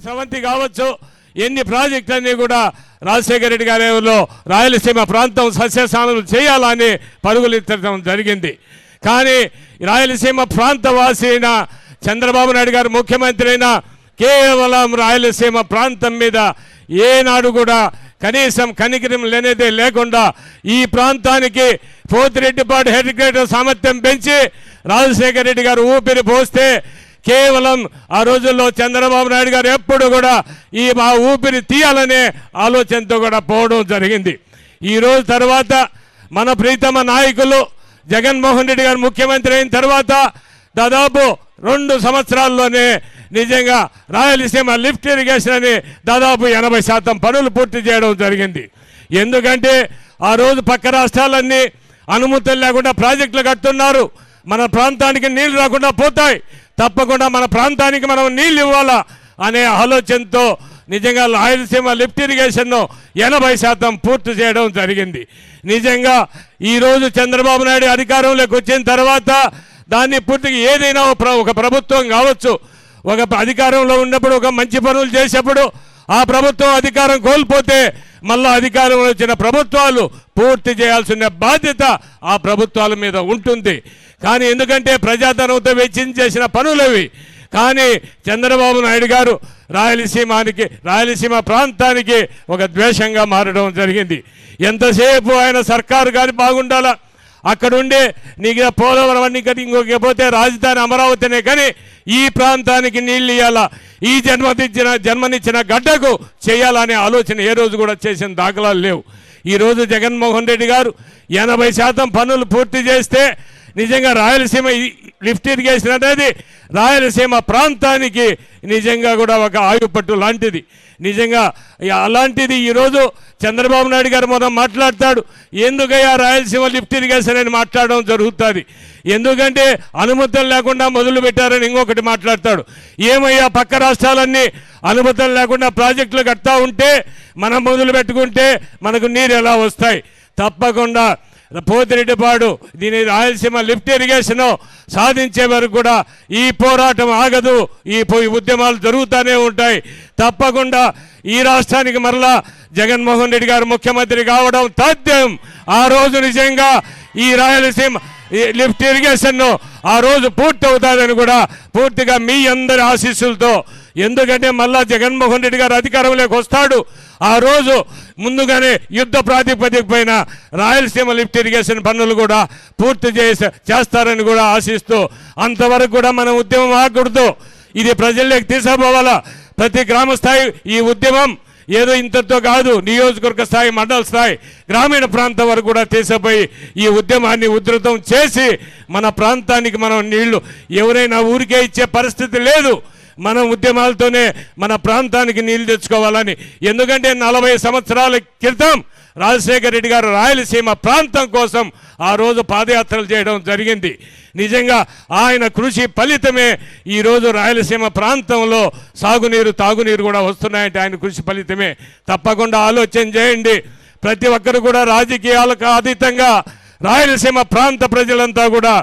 స్రవంతి కావచ్చు, ఎన్ని ప్రాజెక్టులన్నీ కూడా రాజశేఖర రెడ్డి గారిలో రాయలసీమ ప్రాంతం సస్యశామలు చేయాలని పరుగులెత్తడం జరిగింది. కానీ రాయలసీమ ప్రాంతవాసి అయిన చంద్రబాబు నాయుడు గారు ముఖ్యమంత్రి అయినా కేవలం రాయలసీమ ప్రాంతం మీద ఏనాడు కూడా కనీసం కనికరం లేనిదే లేకుండా ఈ ప్రాంతానికి పోతిరెడ్డిపాడు హెడ్ క్వార్టర్ సామర్థ్యం పెంచి రాజశేఖర రెడ్డి గారు ఊపిరి పోస్తే కేవలం ఆ రోజుల్లో చంద్రబాబు నాయుడు గారు ఎప్పుడు కూడా ఆ ఊపిరి తీయాలనే ఆలోచనతో కూడా పోవడం జరిగింది. ఈరోజు తర్వాత మన ప్రీతమ నాయకులు జగన్మోహన్ రెడ్డి గారు ముఖ్యమంత్రి అయిన తర్వాత దాదాపు 2 సంవత్సరాల్లోనే నిజంగా రాయలసీమ లిఫ్ట్ ఇరిగేషన్ అని దాదాపు 80% పనులు పూర్తి చేయడం జరిగింది. ఎందుకంటే ఆ రోజు పక్క రాష్ట్రాలన్నీ అనుమతులు లేకుండా ప్రాజెక్టులు కడుతున్నారు. మన ప్రాంతానికి నీళ్లు రాకుండా పోతాయి, తప్పకుండా మన ప్రాంతానికి మనం నీళ్ళు ఇవ్వాలా అనే ఆలోచనతో నిజంగా రాయలసీమ లిఫ్ట్ ఇరిగేషన్ను 80% పూర్తి చేయడం జరిగింది. నిజంగా ఈరోజు చంద్రబాబు నాయుడు అధికారంలోకి వచ్చిన తర్వాత దాన్ని పూర్తిగా ఏదైనా ఒక ప్రభుత్వం కావచ్చు, ఒక అధికారంలో ఉన్నప్పుడు ఒక మంచి పనులు చేసేప్పుడు ఆ ప్రభుత్వం అధికారం కోల్పోతే మళ్ళా అధికారంలో వచ్చిన ప్రభుత్వాలు పూర్తి చేయాల్సిన బాధ్యత ఆ ప్రభుత్వాల మీద ఉంటుంది. కానీ ఎందుకంటే ప్రజాధనంతో వెచ్చించేసిన పనులవి. కానీ చంద్రబాబు నాయుడు గారు రాయలసీమ ప్రాంతానికి ఒక ద్వేషంగా మారడం జరిగింది. ఎంతసేపు ఆయన సర్కారు కానీ బాగుండాలా, అక్కడుండే నీకు పోలవరం అన్ని కానీ ఇంకొకపోతే రాజధాని అమరావతినే కానీ ఈ ప్రాంతానికి నీళ్ళు ఇవ్వాలా, ఈ జన్మనిచ్చిన గడ్డకు చేయాలనే ఆలోచన ఏ రోజు కూడా చేసిన దాఖలాలు లేవు. ఈరోజు జగన్మోహన్ రెడ్డి గారు 80% పనులు పూర్తి చేస్తే నిజంగా రాయలసీమ లిఫ్ట్ ఇరిగేషన్ అనేది రాయలసీమ ప్రాంతానికి నిజంగా కూడా ఒక ఆయుపట్టు లాంటిది. నిజంగా అలాంటిది ఈరోజు చంద్రబాబు నాయుడు గారు మనం మాట్లాడతాడు, ఎందుకయ్యా రాయలసీమ లిఫ్ట్ ఇరిగేషన్ అని మాట్లాడడం జరుగుతుంది. ఎందుకంటే అనుమతులు లేకుండా మొదలు పెట్టారని ఇంకొకటి మాట్లాడతాడు. ఏమయ్యా పక్క రాష్ట్రాలన్నీ అనుమతులు లేకుండా ప్రాజెక్టులు కడతా ఉంటే మనం మొదలు పెట్టుకుంటే మనకు నీరు ఎలా వస్తాయి? తప్పకుండా పోతిరెడ్డిపాడు దీని రాయలసీమ లిఫ్ట్ ఇరిగేషన్ సాధించే వరకు కూడా ఈ పోరాటం ఆగదు, ఈ ఉద్యమాలు జరుగుతూనే ఉంటాయి. తప్పకుండా ఈ రాష్ట్రానికి మరలా జగన్మోహన్ రెడ్డి గారు ముఖ్యమంత్రి కావడం తథ్యం. ఆ రోజు నిజంగా ఈ రాయలసీమ లిఫ్ట్ ఇరిగేషన్ ఆ రోజు పూర్తి అవుతుందని కూడా పూర్తిగా మీ అందరి ఆశీస్సులతో, ఎందుకంటే మళ్ళా జగన్మోహన్ రెడ్డి గారు అధికారంలోకి వస్తాడు. ఆ రోజు ముందుగానే యుద్ధ ప్రాతిపదిక పైన రాయలసీమ లిఫ్ట్ ఇరిగేషన్ పనులు కూడా పూర్తి చేస్తారని కూడా ఆశిస్తూ, అంతవరకు కూడా మనం ఉద్యమం ఆగకూడదు, ఇది ప్రజల్లోకి తీసుకుపోవాలా. ప్రతి గ్రామ స్థాయి ఈ ఉద్యమం ఏదో ఇంతతో కాదు, నియోజకవర్గ స్థాయి, మండల స్థాయి, గ్రామీణ ప్రాంతం వరకు కూడా తీసుకుపోయి ఈ ఉద్యమాన్ని ఉధృతం చేసి మన ప్రాంతానికి మనం నీళ్లు ఎవరైనా ఊరికే ఇచ్చే పరిస్థితి లేదు. మనం ఉద్యమాలతోనే మన ప్రాంతానికి నీళ్లు తెచ్చుకోవాలని. ఎందుకంటే 40 సంవత్సరాల క్రితం రాజశేఖర రెడ్డి గారు రాయలసీమ ప్రాంతం కోసం ఆ రోజు పాదయాత్రలు చేయడం జరిగింది. నిజంగా ఆయన కృషి ఫలితమే ఈరోజు రాయలసీమ ప్రాంతంలో సాగునీరు, తాగునీరు కూడా వస్తున్నాయంటే ఆయన కృషి ఫలితమే. తప్పకుండా ఆలోచన చేయండి. ప్రతి ఒక్కరు కూడా రాజకీయాలకు అతీతంగా రాయలసీమ ప్రాంత ప్రజలంతా కూడా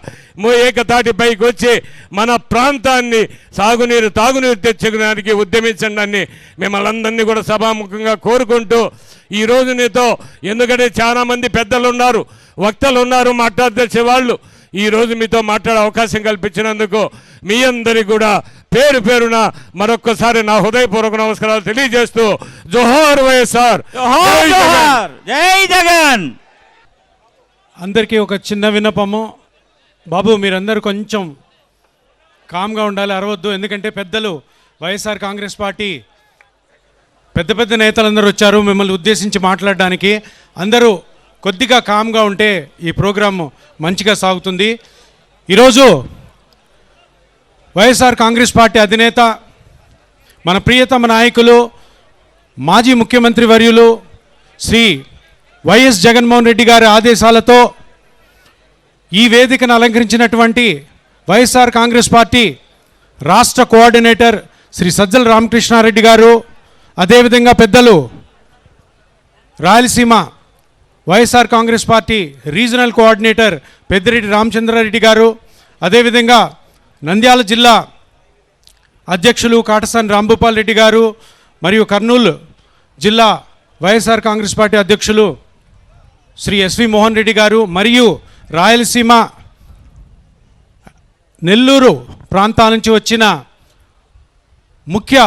ఏకతాటిపైకి వచ్చి మన ప్రాంతాన్ని సాగునీరు, తాగునీరు తెచ్చుకోవడానికి ఉద్యమించండి అని మిమ్మల్ని అందరినీ కూడా సభాముఖంగా కోరుకుంటూ ఈరోజు నీతో, ఎందుకంటే చాలామంది పెద్దలు ఉన్నారు, వక్తలు ఉన్నారు, మాట్లాడదలిచే వాళ్ళు, ఈరోజు మీతో మాట్లాడే అవకాశం కల్పించినందుకు మీ అందరికీ కూడా పేరు పేరున మరొక్కసారి నా హృదయపూర్వక నమస్కారాలు తెలియజేస్తూ జోహార్ వైఎస్ఆర్, జై జగన్. అందరికీ ఒక చిన్న విన్నపము, బాబు మీరందరూ కొంచెం కామ్గా ఉండాలి, అరవద్దు. ఎందుకంటే పెద్దలు వైఎస్ఆర్ కాంగ్రెస్ పార్టీ పెద్ద నేతలందరూ వచ్చారు మిమ్మల్ని ఉద్దేశించి మాట్లాడడానికి. అందరూ కొద్దిగా కామ్గా ఉంటే ఈ ప్రోగ్రాము మంచిగా సాగుతుంది. ఈరోజు వైఎస్ఆర్ కాంగ్రెస్ పార్టీ అధినేత, మన ప్రియతమ నాయకులు, మాజీ ముఖ్యమంత్రి వర్యులు శ్రీ వైఎస్ జగన్మోహన్ రెడ్డి గారి ఆదేశాలతో ఈ వేదికను అలంకరించినటువంటి వైఎస్ఆర్ కాంగ్రెస్ పార్టీ రాష్ట్ర కోఆర్డినేటర్ శ్రీ సజ్జల రామకృష్ణారెడ్డి గారు, అదేవిధంగా పెద్దలు Rayalaseema YSR Congress party regional coordinator Peddireddy Ramachandra Reddy గారు, అదేవిధంగా నంద్యాల జిల్లా అధ్యక్షులు కాటసాని రాంభూపాల్ రెడ్డి గారు, మరియు కర్నూలు జిల్లా వైఎస్ఆర్ కాంగ్రెస్ పార్టీ అధ్యక్షులు శ్రీ ఎస్వి మోహన్ రెడ్డి గారు, మరియు రాయలసీమ నెల్లూరు ప్రాంతాల నుంచి వచ్చిన ముఖ్య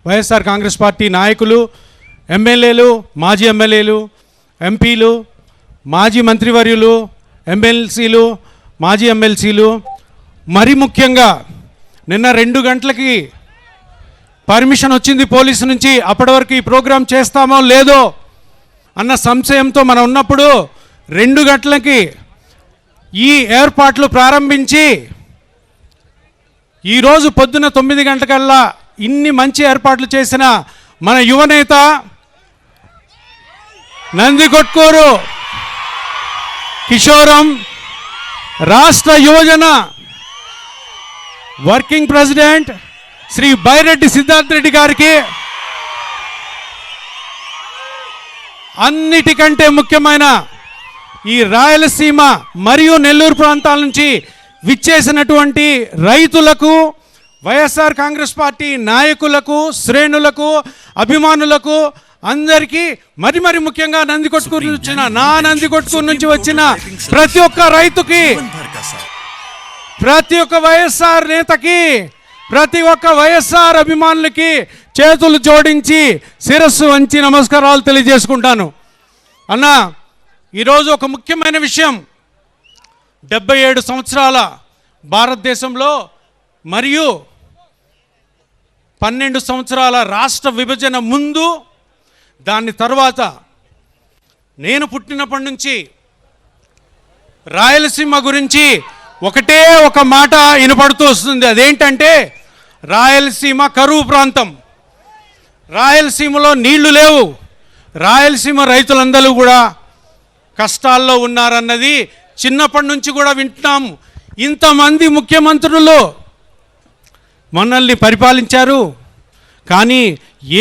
వైఎస్ఆర్ కాంగ్రెస్ పార్టీ నాయకులు, ఎమ్మెల్యేలు, మాజీ ఎమ్మెల్యేలు, ఎంపీలు, మాజీ మంత్రివర్యులు, ఎమ్మెల్సీలు, మాజీ ఎమ్మెల్సీలు, మరి ముఖ్యంగా నిన్న 2 గంటలకి పర్మిషన్ వచ్చింది పోలీసు నుంచి. అప్పటి వరకు ఈ ప్రోగ్రాం చేస్తామో లేదో అన్న సంశయంతో మనం ఉన్నప్పుడు 2 గంటలకి ఈ ఏర్పాట్లు ప్రారంభించి ఈరోజు పొద్దున 9 గంటలకల్లా ఇన్ని మంచి ఏర్పాట్లు చేసిన మన యువనేత నందికొట్కూరు కిషోరం, రాష్ట్ర యువజన వర్కింగ్ ప్రెసిడెంట్ శ్రీ బైరెడ్డి సిద్ధార్థ్ రెడ్డి గారికి, అన్నిటికంటే ముఖ్యమైన ఈ రాయలసీమ మరియు నెల్లూరు ప్రాంతాల నుంచి విచ్చేసినటువంటి రైతులకు, వైఎస్ఆర్ కాంగ్రెస్ పార్టీ నాయకులకు, శ్రేణులకు, అభిమానులకు అందరికీ, మరి ముఖ్యంగా నందికొట్కూరు నుంచి వచ్చిన ప్రతి ఒక్క రైతుకి, ప్రతి ఒక్క వైఎస్ఆర్ నేతకి, ప్రతి ఒక్క వైఎస్ఆర్ అభిమానులకి చేతులు జోడించి శిరస్సు వంచి నమస్కారాలు తెలియజేసుకుంటాను. అన్న, ఈరోజు ఒక ముఖ్యమైన విషయం, 77 సంవత్సరాల భారతదేశంలో మరియు 12 సంవత్సరాల రాష్ట్ర విభజన ముందు, దాని తర్వాత నేను పుట్టినప్పటి నుంచి రాయలసీమ గురించి ఒకటే ఒక మాట వినపడుతూ వస్తుంది. అదేంటంటే రాయలసీమ కరువు ప్రాంతం, రాయలసీమలో నీళ్లు లేవు, రాయలసీమ రైతులందరూ కూడా కష్టాల్లో ఉన్నారన్నది చిన్నప్పటి నుంచి కూడా వింటున్నాము. ఇంతమంది ముఖ్యమంత్రులు మనల్ని పరిపాలించారు, కానీ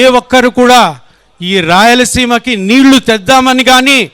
ఏ ఒక్కరు కూడా ఈ రాయలసీమకి నీళ్లు తెద్దామని కానీ,